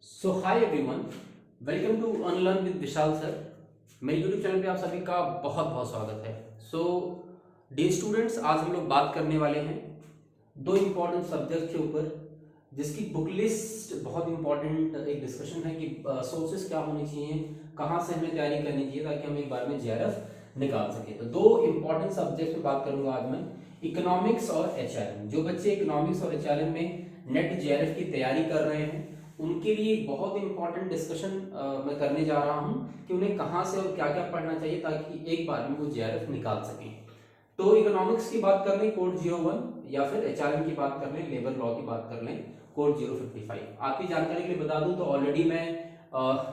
So hi everyone, welcome to unlearn with Vishal sir. मेरे YouTube channel पे आप सभी का बहुत बहुत स्वागत है। सो डियर स्टूडेंट्स, आज हम लोग बात करने वाले हैं दो इम्पॉर्टेंट सब्जेक्ट के ऊपर, जिसकी बुक लिस्ट बहुत इंपॉर्टेंट एक डिस्कशन है कि सोर्सेस क्या होने चाहिए, कहाँ से हमें तैयारी करनी चाहिए ताकि हम एक बार में जेआरएफ निकाल सके। तो दो इंपॉर्टेंट सब्जेक्ट में बात करूंगा आज मैं, इकोनॉमिक्स और एचआरएम। जो बच्चे इकोनॉमिक्स और एचआरएम में नेट जेआरएफ की तैयारी कर रहे हैं उनके लिए बहुत इंपॉर्टेंट डिस्कशन मैं करने जा रहा हूं कि उन्हें कहां से और क्या क्या पढ़ना चाहिए ताकि एक बार में वो जेआरएफ निकाल सकें। तो इकोनॉमिक्स की बात कर लें कोड 01, या फिर एचआरएम की बात कर लें, लेबर लॉ की बात कर लें कोड 055। आपकी जानकारी के लिए बता दूं तो ऑलरेडी मैं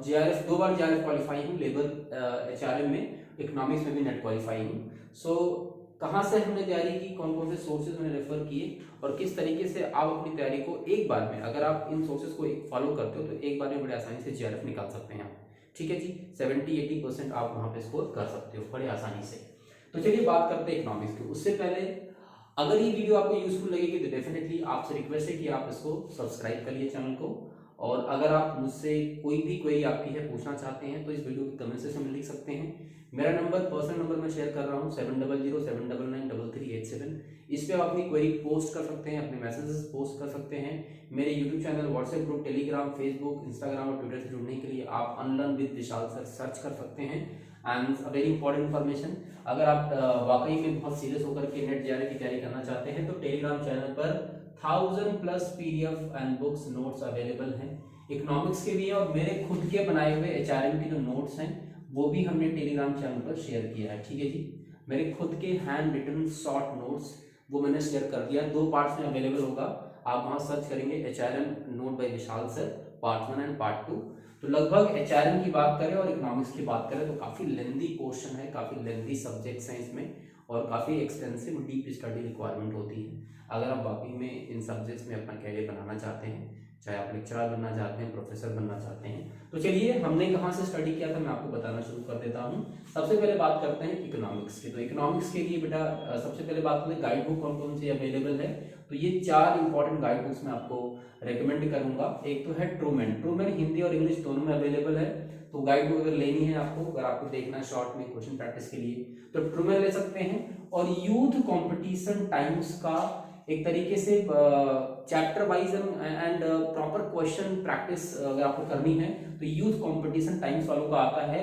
जेआरएफ 2 बार जेआरएफ क्वालिफाई हूं, लेबर एचआरएम में, इकोनॉमिक्स में भी नेट क्वालिफाई हूं। सो कहाँ से हमने तैयारी की, कौन कौन से सोर्सेज मैंने रेफर किए और किस तरीके से आप अपनी तैयारी को एक बार में, अगर आप इन सोर्सेज को फॉलो करते हो तो एक बार में बड़े आसानी से जेआरएफ निकाल सकते हैं आप। ठीक है जी, 70-80% आप वहां पे स्कोर कर सकते हो बड़े आसानी से। तो चलिए बात करते हैं इकोनॉमिक्स की। उससे पहले अगर ये वीडियो आपको यूजफुल लगेगी तो डेफिनेटली आपसे रिक्वेस्ट है कि आप इसको सब्सक्राइब करिए चैनल को, और अगर आप मुझसे कोई भी क्वेरी आपकी है पूछना चाहते हैं तो इस वीडियो के कमेंट सेक्शन में लिख सकते हैं। मेरा नंबर, पर्सनल नंबर मैं शेयर कर रहा हूँ 7007993387। इस पे आप अपनी क्वेरी पोस्ट कर सकते हैं, अपने मैसेजेस पोस्ट कर सकते हैं। मेरे YouTube channel, WhatsApp group, Telegram, Facebook, Instagram और ट्विटर से जुड़ने के लिए आप unlearn with Vishal sir search कर सकते हैं। And a very important information, अगर आप वाकई में बहुत सीरियस होकर के नेट जेआरएफ की तैयारी करना चाहते हैं तो टेलीग्राम चैनल पर 1000+ PDF and books notes available हैं, इकोनॉमिक्स के भी है, और मेरे खुद के बनाए हुए एचआरएम के जो नोट्स हैं वो भी हमने टेलीग्राम चैनल पर शेयर किया है। ठीक है जी, मेरे खुद के हैंड रिटन शॉर्ट नोट्स वो मैंने शेयर कर दिया, 2 पार्ट्स में अवेलेबल होगा। आप वहां सर्च करेंगे HRM note by Vishal sir part 1 and part 2। तो लगभग एचआरएम की बात करें और इकोनॉमिक्स की बात करें तो काफी लेंथी पोर्शन है, काफी लेंथी सब्जेक्ट्स हैं इसमें, और काफी एक्सटेंसिव डीप स्टडी रिक्वायरमेंट होती है। अगर आप वाकई में इन सब्जेक्ट्स में अपना कैरियर बनाना चाहते हैं, चाहे आप लेक्चरर बनना चाहते हैं, प्रोफेसर बनना चाहते हैं, तो चलिए हमने कहाँ से स्टडी किया था मैं आपको बताना शुरू कर देता हूँ। सबसे पहले बात करते हैं इकोनॉमिक्स की। तो इकोनॉमिक्स के लिए बेटा सबसे पहले बात करें गाइड बुक कौन कौन सी अवेलेबल है। तो ये 4 इंपॉर्टेंट गाइड बुक्स मैं आपको रेकमेंड करूंगा। एक तो है ट्रूमैन हिंदी और इंग्लिश दोनों में अवेलेबल है। तो गाइड बुक अगर लेनी है आपको, अगर आपको देखना है शॉर्ट में क्वेश्चन प्रैक्टिस के लिए, तो ट्रूमैन ले सकते हैं। और यूथ कंपटीशन टाइम्स का एक तरीके से chapter wise and proper question practice अगर आपको करनी है तो यूथ कंपटीशन टाइम्स वालों का आता है,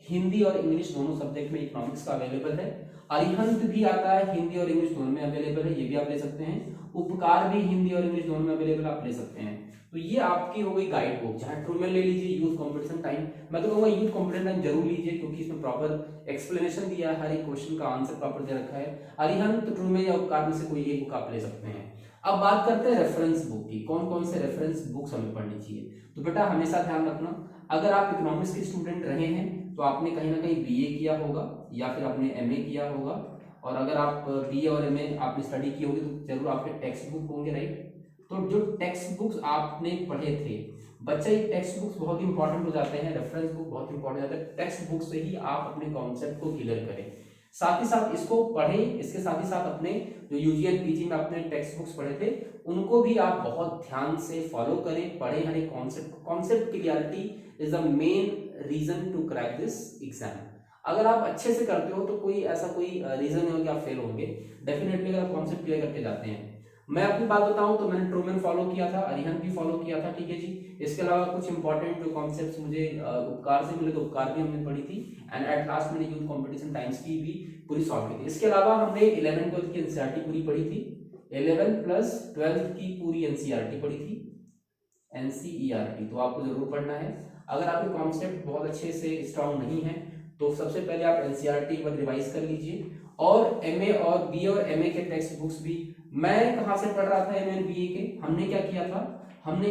हिंदी और इंग्लिश दोनों सब्जेक्ट में इकोनॉमिक्स का अवेलेबल है। अरिहंत भी आता है, हिंदी और इंग्लिश दोनों में अवेलेबल है, ये भी आप ले सकते हैं। उपकार भी हिंदी और इंग्लिश दोनों में अवेलेबल, आप ले सकते हैं। तो ये आपकी हो गई गाइड बुक। जहां ट्रूमैन ले लीजिए, यूथ कंपटीशन टाइम, मैं तो कहूंगा यूथ कंपटीशन टाइम जरूर लीजिए क्योंकि इसमें प्रॉपर एक्सप्लेनेशन दिया है, हर एक क्वेश्चन का आंसर प्रॉपर दे रखा है। अरिहंत, ट्रूमैन या उपकार में से कोई एक बुक आप ले सकते हैं। अब बात करते हैं रेफरेंस बुक की, कौन कौन से रेफरेंस बुक्स हमें पढ़नी चाहिए। तो बेटा हमेशा ध्यान रखना, अगर आप इकोनॉमिक्स के स्टूडेंट रहे हैं तो आपने कहीं ना कहीं बीए किया होगा या फिर आपने एमए किया होगा, और अगर आप बीए और एमए आपने स्टडी की होगी तो जरूर आपके टेक्स्ट बुक होंगे, राइट। तो जो टेक्स्ट बुक्स आपने पढ़े थे बच्चा, ये टेक्स्ट बुक्स बहुत इंपॉर्टेंट हो जाते हैं, रेफरेंस बुक बहुत इंपॉर्टेंट हो जाता है। टेक्स्ट बुक से ही आप अपने कॉन्सेप्ट को क्लियर करें, साथ ही साथ इसको पढ़ें। इसके साथ ही साथ अपने जो यूजी एंड पीजी में अपने टेक्स्ट बुक्स पढ़े थे उनको भी आप बहुत ध्यान से फॉलो करें, पढ़ें हर एक concept clarity is the main reason to crack this exam. अगर आप अच्छे से करते हो तो कोई ऐसा कोई रीजन नहीं हो कि आप फेल होंगे, डेफिनेटली अगर आप कॉन्सेप्ट क्लियर करके जाते हैं। मैं अपनी बात बताऊं तो मैंने ट्रूमैन फॉलो किया था, अरिहंत भी फॉलो किया था, ठीक है जी। इसके अलावा कुछ इंपॉर्टेंट जो कॉन्सेप्ट्स मुझे उपकार से मिले तो उपकार भी हमने पढ़ी थी, एंड एट लास्ट मैंने यूथ कंपटीशन टाइम्स की भी पूरी सॉल्व की थी। इसके अलावा हमने 11th-12th की एनसीईआरटी पूरी पढ़ी थी, 11 प्लस 12th की पूरी एनसीईआरटी पढ़ी थी, एनसीईआरटी तो आपको जरूर पढ़ना है। अगर आपके कॉन्सेप्ट बहुत अच्छे से स्ट्रांग नहीं है तो सबसे पहले आप एनसीईआरटी पर रिवाइज कर लीजिए, और एमए और बी और एमए के टेक्स्ट बुक्स भी। मैं कहां से पढ़ रहा था एमए और बीए के, हमने क्या किया था, हमने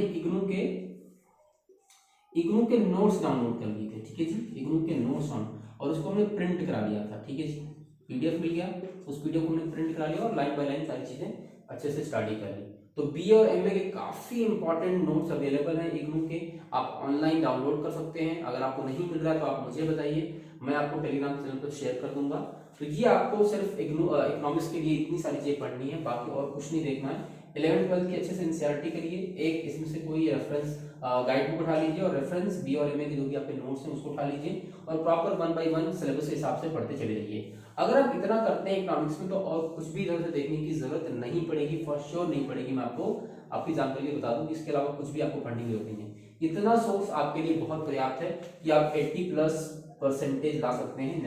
इग्नू के नोट्स डाउनलोड कर लिए थे, ठीक है जी, इग्नू के नोट्स और उसको हमने प्रिंट करा लिया था, ठीक है जी। पीडीएफ मिल गया, उस पीडीएफ को हमने प्रिंट करा लिया और लाइन बाय लाइन सारी चीजें अच्छे से स्टडी कर ली। तो बी और एमए के काफी इंपॉर्टेंट नोट्स अवेलेबल हैं इग्नू के, आप ऑनलाइन डाउनलोड कर सकते हैं। अगर आपको नहीं मिल रहा है तो आप मुझे बताइए, मैं आपको टेलीग्राम चैनल पर शेयर कर दूंगा। तो ये आपको सिर्फ इकोनॉमिक्स के लिए इतनी सारी चीजें पढ़नी है, बाकी और कुछ नहीं देखना है। 11th-12th की अच्छे से एनसीईआरटी करिए, एक इसमें से कोई रेफरेंस गाइड बुक उठा लीजिए और रेफरेंस बी और एमए के जो भी आपके नोट्स हैं उसको उठा लीजिए और प्रॉपर 1 बाय 1 सिलेबस के हिसाब से पढ़ते चले जाइए। अगर आप इतना करते हैं इकोनॉमिक्स में तो और कुछ भी इधर से देखने की जरूरत नहीं पड़ेगी, फॉर श्योर नहीं पड़ेगी। मैं आपको आपकी जानकारी बता दूं कि इसके अलावा कुछ भी आपको पढ़ने की जरूरत नहीं है। इतना सोर्स आपके लिए बहुत पर्याप्त है कि आप 80+ % ला सकते हैं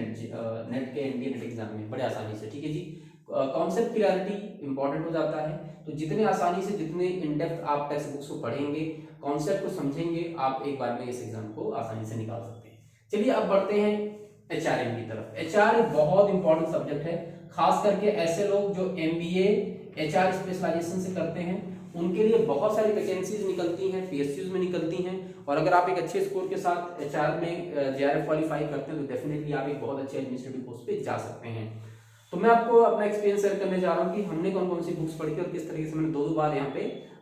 नेट के एनडीए नेट एग्जाम में बड़े आसानी से। ठीक है जी, कॉन्सेप्ट क्लियरिटी इंपॉर्टेंट हो जाता है, तो जितने आसानी से जितने इन डेप्थ आप टेक्स्ट बुक्स को पढ़ेंगे, कॉन्सेप्ट को समझेंगे, आप एक बार में इस एग्जाम को आसानी से निकाल सकते हैं। चलिए अब बढ़ते हैं एचआरएम की तरफ। एचआर एक बहुत इंपॉर्टेंट सब्जेक्ट है, खास करके ऐसे लोग जो एमबीए एचआर स्पेशलाइजेशन से करते हैं उनके लिए बहुत सारी वैकेंसीज निकलती हैं, पीएसयूज में निकलती हैं। और अगर आप एक अच्छे स्कोर के साथ एचआर में जेआरएफ क्वालिफाई करते हैं तो डेफिनेटली आप एक बहुत अच्छे एडमिनिस्ट्रेटिव पोस्ट पे जा सकते हैं। तो मैं आपको अपना एक्सपीरियंस शेयर करने जा रहा हूँ कि हमने कौन कौन सी बुक्स पढ़ी और किस तरीके से मैंने दो बार यहाँ पे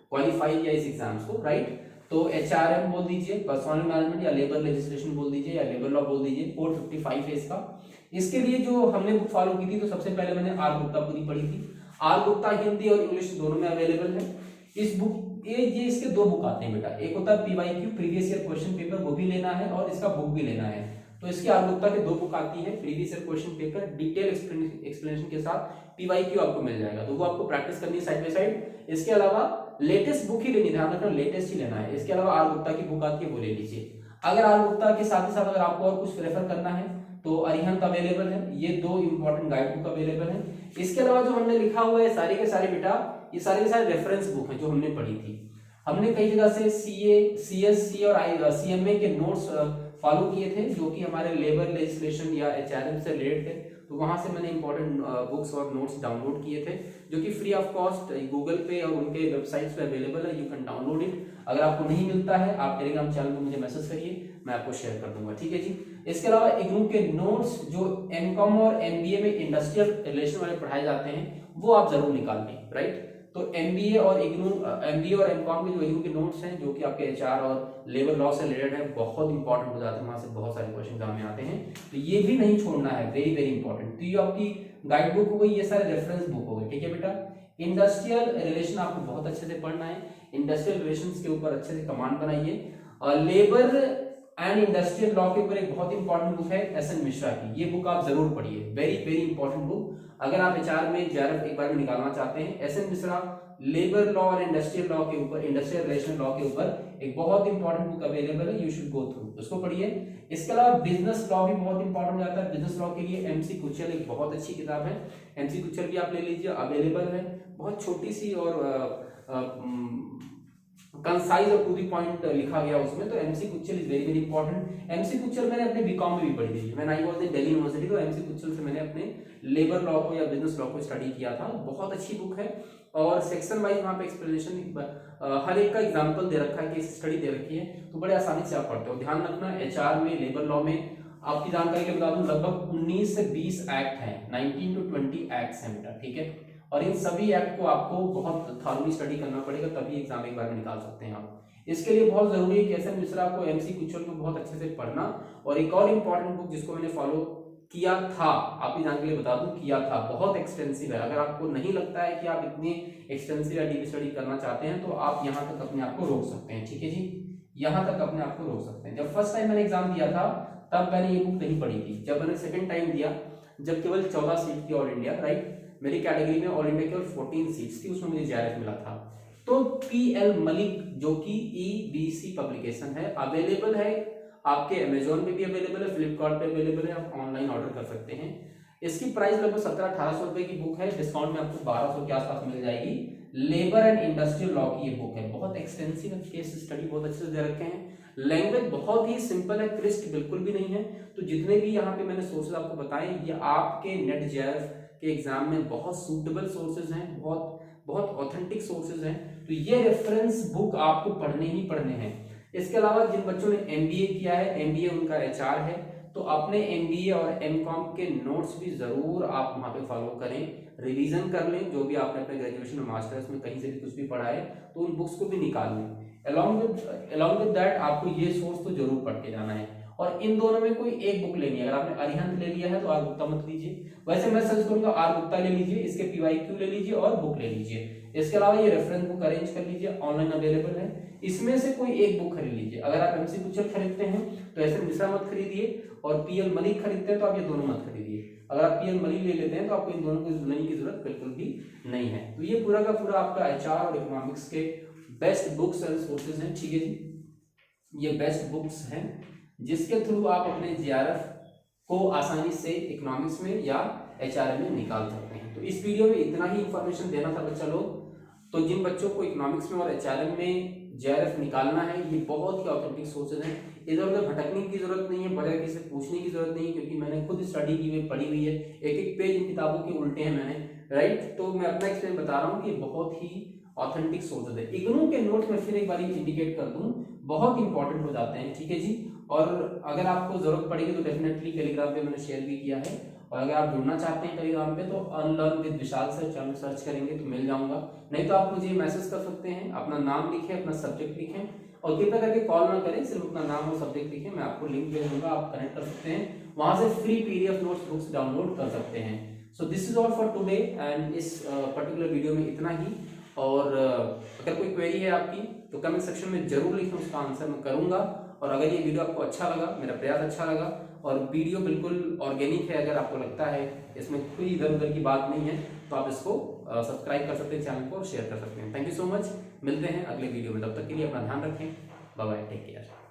क्वालिफाई किया इस एग्जाम्स को, राइट। तो एचआरएम बोल दीजिए, पर्सनल मैनेजमेंट या लेबर लेजिस्लेशन बोल दीजिए या लेबर लॉ बोल दीजिए, कोड 55 है इसका। इसके लिए जो हमने बुक फॉलो की थी तो सबसे पहले मैंने आर गुप्ता पूरी पढ़ी थी। आर गुप्ता हिंदी और इंग्लिश दोनों में अवेलेबल है। इस बुक ये इसके दो बुक आते हैं बेटा, एक होता है PYQ previous year question paper, वो भी लेना है और इसका बुक भी लेना है। तो इसकी आर गुप्ता के दो बुक आती है, previous year question paper detail explanation के साथ पीवाईक्यू आपको मिल जाएगा, तो वो आपको प्रैक्टिस करनी है साइड बाय साइड। इसके अलावा लेटेस्ट बुक ही लेनी, ध्यान रखना लेटेस्ट ही लेना है। इसके अलावा आर गुप्ता की बुक आती है वो ले लीजिए। अगर आर गुप्ता के साथ ही साथ अगर आपको और कुछ रेफर करना है तो अरिहंत अवेलेबल है, ये दो इंपॉर्टेंट गाइड बुक अवेलेबल है। इसके अलावा जो हमने लिखा हुआ है सारे के सारे बेटा, ये सारे के सारे रेफरेंस बुक हैं जो हमने पढ़ी थी। हमने कई जगह से सीए, सीएससी और सीएमए के नोट्स फॉलो किए थे जो कि हमारे लेबर लेजिस्लेशन या एचआरएम से रिलेटेड थे, तो वहां से मैंने इंपॉर्टेंट बुक्स और नोट्स डाउनलोड किए थे जो कि फ्री ऑफ कॉस्ट गूगल पे और उनके वेबसाइट्स पे अवेलेबल है, यू कैन डाउनलोड इट। अगर आपको नहीं मिलता है आप टेलीग्राम चैनल में मुझे मैसेज करिए, मैं आपको शेयर कर दूंगा, ठीक है जी। इसके अलावा इग्नू के नोट्स जो एमकॉम और एमबीए में इंडस्ट्रियल रिलेशन वाले पढ़ाए जाते हैं वो आप जरूर निकाल लें, राइट। तो एमबीए और एमकॉम के जो इग्नू के नोट्स हैं जो कि आपके एचआर और लेबर लॉ से रिलेटेड है, बहुत इंपॉर्टेंट हो जाते हैं, वहां से बहुत सारे क्वेश्चन एग्जाम में आते हैं, तो ये भी नहीं छोड़ना है, वेरी वेरी इंपॉर्टेंट। तो ये आपकी गाइड बुक हो गई, ये सारे रेफरेंस बुक हो गए, ठीक है बेटा। इंडस्ट्रियल रिलेशन आपको बहुत अच्छे से पढ़ना है, इंडस्ट्रियल रिलेशंस के ऊपर अच्छे से कमांड बनाइए। और लेबर एंड इंडस्ट्रियल लॉ के ऊपर एक बहुत इंपॉर्टेंट बुक है एसएन मिश्रा की, ये बुक आप जरूर पढ़िए, वेरी वेरी इंपॉर्टेंट बुक। अगर आप एचआर में जेआरएफ एक बार में निकालना चाहते हैं, एसएन मिश्रा लेबर लॉ और इंडस्ट्रियल लॉ के ऊपर, इंडस्ट्रियल रिलेशन लॉ के ऊपर एक बहुत इंपॉर्टेंट बुक अवेलेबल है, यू शुड गो थ्रू, उसको पढ़िए। इसके अलावा बिजनेस लॉ भी बहुत इंपॉर्टेंट हो जाता है, बिजनेस लॉ के लिए एमसी कुचल एक बहुत अच्छी किताब है, एमसी कुचल भी आप ले लीजिए, अवेलेबल है, बहुत छोटी सी और कंसाइज और टू द पॉइंट लिखा गया उसमें, तो एमसी कुचल is very very important. MC कुचल मैंने अपने बीकॉम में भी पढ़ी थी, मैंने I was in Delhi university, तो एमसी कुचल से मैंने अपने लेबर लॉ को या बिजनेस लॉ को स्टडी किया था, बहुत अच्छी बुक है। और सेक्शन वाइज वहां पे एक्सप्लेनेशन हर एक का एग्जांपल दे रखा है, केस स्टडी दे रखी है, तो बड़े आसानी से आप पढ़ते हो। ध्यान रखना एचआर में, लेबर लॉ में आपकी जानकारी के लिए बता दूं लगभग 19 से 20 एक्ट हैं, 19 to 20 एक्ट्स हैं बेटा, ठीक है। और इन सभी एक्ट को आपको बहुत थॉरली स्टडी करना पड़ेगा, तभी एग्जाम एक बार में निकाल सकते हैं आप। इसके लिए बहुत जरूरी है कि एसएन मिश्रा को, एमसी कुचल को बहुत अच्छे से पढ़ना। और एक और इंपॉर्टेंट बुक जिसको मैंने फॉलो किया था, आपकी जानकारी के लिए बता दूं, किया था, बहुत एक्सटेंसिव है। अगर आपको नहीं लगता है कि आप इतनी एक्सटेंसिव या डीप स्टडी करना चाहते हैं तो आप यहाँ तक अपने आप को रोक सकते हैं, ठीक है जी, यहाँ तक अपने आप को रोक सकते हैं। जब फर्स्ट टाइम मैंने एग्जाम दिया था तब मैंने ये बुक नहीं पढ़ी थी, जब मैंने सेकंड टाइम दिया, जब केवल 14 सीट थी ऑल इंडिया, राइट, मेरी कैटेगरी में ऑल इंडिया केवल 14 सीट्स थी, उसमें मुझे जेआरएफ मिला था। तो पीएल मलिक जो कि ईबीसी पब्लिकेशन है, अवेलेबल है आपके अमेजोन पे भी अवेलेबल है, फ्लिपकार्ट पे अवेलेबल है, आप ऑनलाइन ऑर्डर कर सकते हैं। इसकी प्राइस लगभग 1700-1800 रुपए की बुक है, डिस्काउंट में आपको 1200 के आसपास मिल जाएगी। लेबर एंड इंडस्ट्रियल लॉ की ये बुक है, बहुत एक्सटेंसिव है, केस स्टडी बहुत अच्छे से दे रखे हैं, लैंग्वेज बहुत ही सिंपल है, क्रिस्प बिल्कुल भी नहीं है। तो जितने भी यहाँ पे मैंने सोर्सेज आपको बताए, ये आपके नेट जेआरएफ के एग्जाम में बहुत सूटेबल सोर्सेज हैं, बहुत ऑथेंटिक सोर्सेज हैं, तो ये रेफरेंस बुक आपको पढ़ने ही पढ़ने हैं। इसके अलावा जिन बच्चों ने एमबीए किया है, एमबीए उनका एचआर है, तो अपने एमबीए और एमकॉम के नोट्स भी जरूर आप वहां पे फॉलो करें, रिवीजन कर लें, जो भी आपने अपने ग्रेजुएशन और मास्टर्स में कहीं से भी कुछ भी पढ़ा है तो उन बुक्स को भी निकाल लें। अलॉन्ग विद दैट आपको ये सोर्स तो जरूर पढ़ के जाना है। और इन दोनों में कोई एक बुक लेनी है। अगर आपने अरिहंत ले लिया है तो आर गुप्ता मत लीजिए, वैसे मैं सजेस्ट करूंगा आर गुप्ता ले लीजिए, इसके PYQ ले लीजिए और बुक ले लीजिए। इसके अलावा ये रेफरेंस बुक अरेंज कर लीजिए, ऑनलाइन अवेलेबल है, इसमें से कोई एक बुक खरीद लीजिए। अगर आप MC बुचर खरीदते हैं तो ऐसे मिश्रा मत खरीदिए, और PL मलिक खरीदते हैं तो आप ये दोनों मत खरीदिए। अगर आप PL मलिक ले लेते हैं तो आपको इन दोनों को लेने की जरूरत बिल्कुल भी नहीं है। तो ये पूरा का पूरा आपका HR और इकोनॉमिक्स के बेस्ट बुक्स एंड सोर्सेज हैं, ठीक है जी। ये बेस्ट बुक्स हैं जिसके थ्रू आप अपने JRF को आसानी से इकोनॉमिक्स में या HRM में निकाल सकते हैं। तो इस वीडियो में इतना ही इंफॉर्मेशन देना था बच्चा लोग। तो जिन बच्चों को इकोनॉमिक्स में और HRM में JRF निकालना है, ये बहुत ही ऑथेंटिक सोर्सेज हैं, इधर उधर भटकने की जरूरत नहीं है, बगैर किसी से पूछने की जरूरत नहीं है, क्योंकि मैंने खुद स्टडी की हुई पढ़ी हुई है, एक एक पेज इन किताबों के उल्टे हैं मैंने, राइट। तो मैं अपना एक्सपीरियंस बता रहा हूँ कि बहुत ही ऑथेंटिक सोर्सेज है। इग्नू के नोट्स में फिर एक बार इंडिकेट कर दूं, बहुत इंपॉर्टेंट हो जाते हैं, ठीक है जी। और अगर आपको जरूरत पड़ेगी तो डेफिनेटली टेलीग्राम पे मैंने शेयर भी किया है, और अगर आप जुड़ना चाहते हैं टेलीग्राम पे तो unlearn with Vishal sir channel search करेंगे तो मिल जाऊंगा, नहीं तो आप मुझे मैसेज कर सकते हैं, अपना नाम लिखें, अपना सब्जेक्ट लिखें, और कृपया करके कॉल ना करें, सिर्फ अपना नाम और सब्जेक्ट लिखें, मैं आपको लिंक भेज दूंगा, आप कनेक्ट कर सकते हैं, वहां से free PDF notes books download कर सकते हैं। So this is all for today, and इस पर्टिकुलर वीडियो में इतना ही। और अगर कोई क्वेरी है आपकी तो कमेंट सेक्शन में जरूर लिखें, उसका आंसर मैं करूंगा। और अगर ये वीडियो आपको अच्छा लगा, मेरा प्रयास अच्छा लगा, और वीडियो बिल्कुल ऑर्गेनिक है, अगर आपको लगता है इसमें कोई इधर उधर की बात नहीं है, तो आप इसको सब्सक्राइब कर सकते हैं चैनल को और शेयर कर सकते हैं। थैंक यू सो मच, मिलते हैं अगले वीडियो में, तब तक के लिए अपना ध्यान रखें, बाय बाय, टेक केयर।